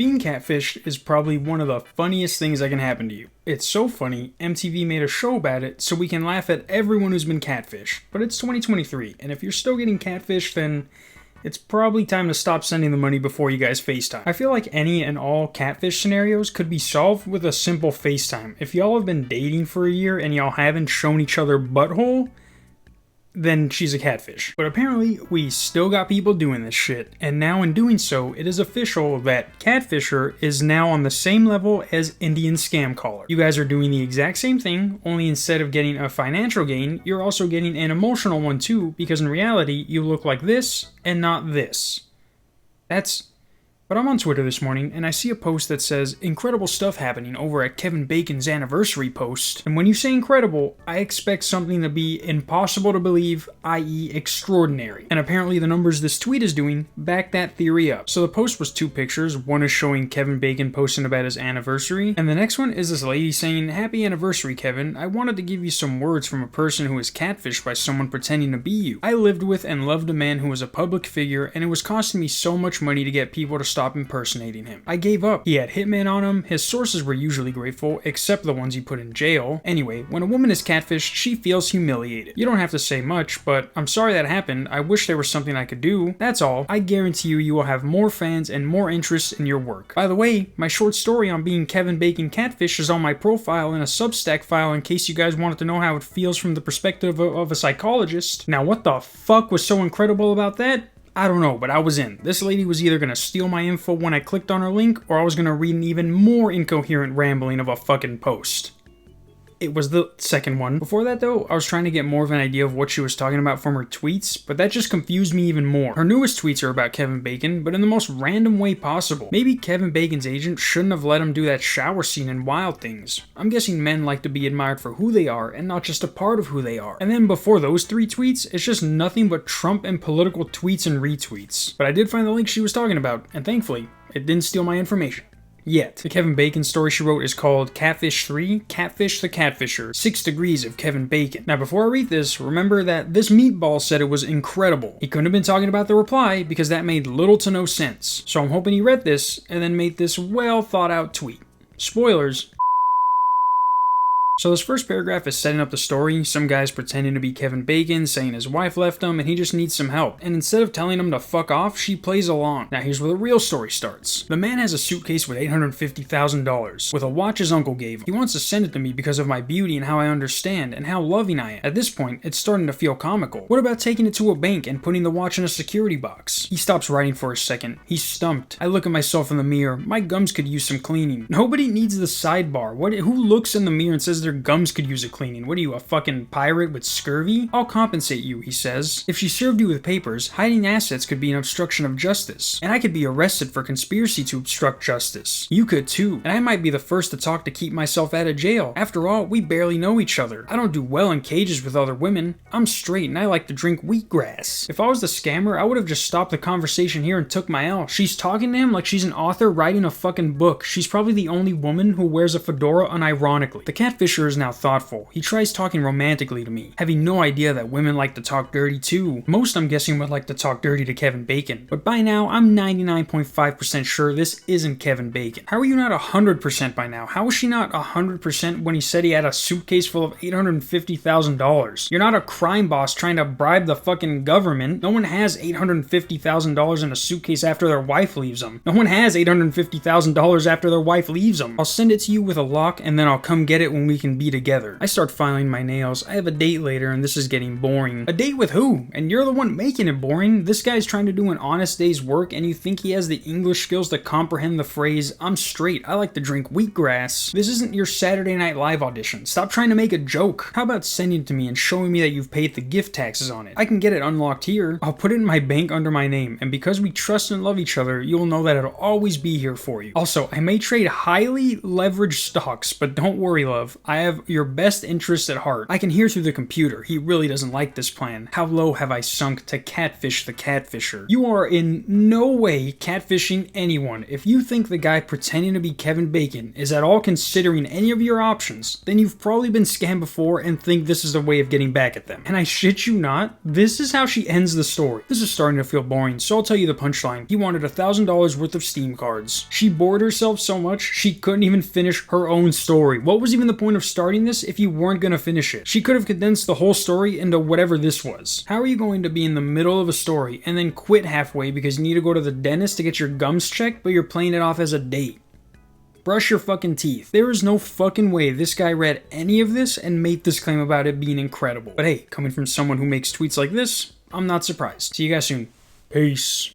Being catfished is probably one of the funniest things that can happen to you. It's so funny, MTV made a show about it so we can laugh at everyone who's been catfished. But it's 2023, and if you're still getting catfished, then it's probably time to stop sending the money before you guys FaceTime. I feel like any and all catfish scenarios could be solved with a simple FaceTime. If y'all have been dating for a year and y'all haven't shown each other butthole, then she's a catfish. But apparently, we still got people doing this shit, and now in doing so, it is official that catfisher is now on the same level as Indian scam caller. You guys are doing the exact same thing, only instead of getting a financial gain, you're also getting an emotional one too, because in reality, you look like this and not this. But I'm on Twitter this morning, and I see a post that says, incredible stuff happening over at Kevin Bacon's anniversary post. And when you say incredible, I expect something to be impossible to believe, i.e. extraordinary. And apparently the numbers this tweet is doing back that theory up. So the post was two pictures. One is showing Kevin Bacon posting about his anniversary, and the next one is this lady saying, happy anniversary, Kevin. I wanted to give you some words from a person who was catfished by someone pretending to be you. I lived with and loved a man who was a public figure, and it was costing me so much money to get people to stop impersonating him. I gave up. He had hitmen on him. His sources were usually grateful, except the ones he put in jail. Anyway, when a woman is catfished, she feels humiliated. You don't have to say much, but I'm sorry that happened. I wish there was something I could do. That's all. I guarantee you will have more fans and more interest in your work. By the way, my short story on being Kevin Bacon catfish is on my profile in a Substack file in case you guys wanted to know how it feels from the perspective of a psychologist. Now, what the fuck was so incredible about that? I don't know, but I was in. This lady was either gonna steal my info when I clicked on her link, or I was gonna read an even more incoherent rambling of a fucking post. It was the second one. Before that though, I was trying to get more of an idea of what she was talking about from her tweets, but that just confused me even more. Her newest tweets are about Kevin Bacon, but in the most random way possible. Maybe Kevin Bacon's agent shouldn't have let him do that shower scene in Wild Things. I'm guessing men like to be admired for who they are and not just a part of who they are. And then before those three tweets, it's just nothing but Trump and political tweets and retweets. But I did find the link she was talking about, and thankfully, it didn't steal my information. Yet. The Kevin Bacon story she wrote is called Catfish 3, Catfish the Catfisher, 6 Degrees of Kevin Bacon. Now before I read this, remember that this meatball said it was incredible. He couldn't have been talking about the reply because that made little to no sense. So I'm hoping he read this and then made this well thought out tweet. Spoilers. So this first paragraph is setting up the story. Some guy's pretending to be Kevin Bacon, saying his wife left him and he just needs some help. And instead of telling him to fuck off, she plays along. Now here's where the real story starts. The man has a suitcase with $850,000 with a watch his uncle gave him. He wants to send it to me because of my beauty and how I understand and how loving I am. At this point, it's starting to feel comical. What about taking it to a bank and putting the watch in a security box? He stops writing for a second. He's stumped. I look at myself in the mirror. My gums could use some cleaning. Nobody needs the sidebar. Who looks in the mirror and says their gums could use a cleaning? What are you, a fucking pirate with scurvy? I'll compensate you, he says. If she served you with papers, hiding assets could be an obstruction of justice. And I could be arrested for conspiracy to obstruct justice. You could too. And I might be the first to talk to keep myself out of jail. After all, we barely know each other. I don't do well in cages with other women. I'm straight and I like to drink wheatgrass. If I was the scammer, I would have just stopped the conversation here and took my L. She's talking to him like she's an author writing a fucking book. She's probably the only woman who wears a fedora unironically. The catfisher is now thoughtful. He tries talking romantically to me, having no idea that women like to talk dirty too. Most, I'm guessing, would like to talk dirty to Kevin Bacon. But by now, I'm 99.5% sure this isn't Kevin Bacon. How are you not 100% by now? How was she not 100% when he said he had a suitcase full of $850,000? You're not a crime boss trying to bribe the fucking government. No one has $850,000 in a suitcase after their wife leaves them. No one has $850,000 after their wife leaves them. I'll send it to you with a lock and then I'll come get it when we can be together. I start filing my nails. I have a date later and this is getting boring. A date with who? And you're the one making it boring. This guy's trying to do an honest day's work and you think he has the English skills to comprehend the phrase, I'm straight, I like to drink wheatgrass. This isn't your Saturday Night Live audition. Stop trying to make a joke. How about sending it to me and showing me that you've paid the gift taxes on it? I can get it unlocked here. I'll put it in my bank under my name, and because we trust and love each other, you'll know that it'll always be here for you. Also, I may trade highly leveraged stocks, but don't worry, love. I have your best interest at heart. I can hear through the computer. He really doesn't like this plan. How low have I sunk to catfish the catfisher? You are in no way catfishing anyone. If you think the guy pretending to be Kevin Bacon is at all considering any of your options, then you've probably been scammed before and think this is a way of getting back at them. And I shit you not, this is how she ends the story. This is starting to feel boring, so I'll tell you the punchline. He wanted $1,000 worth of Steam cards. She bored herself so much, she couldn't even finish her own story. What was even the point of starting this if you weren't gonna finish it? She could have condensed the whole story into whatever this was. How are you going to be in the middle of a story and then quit halfway because you need to go to the dentist to get your gums checked, but you're playing it off as a date? Brush your fucking teeth. There is no fucking way this guy read any of this and made this claim about it being incredible. But hey, coming from someone who makes tweets like this, I'm not surprised. See you guys soon. Peace.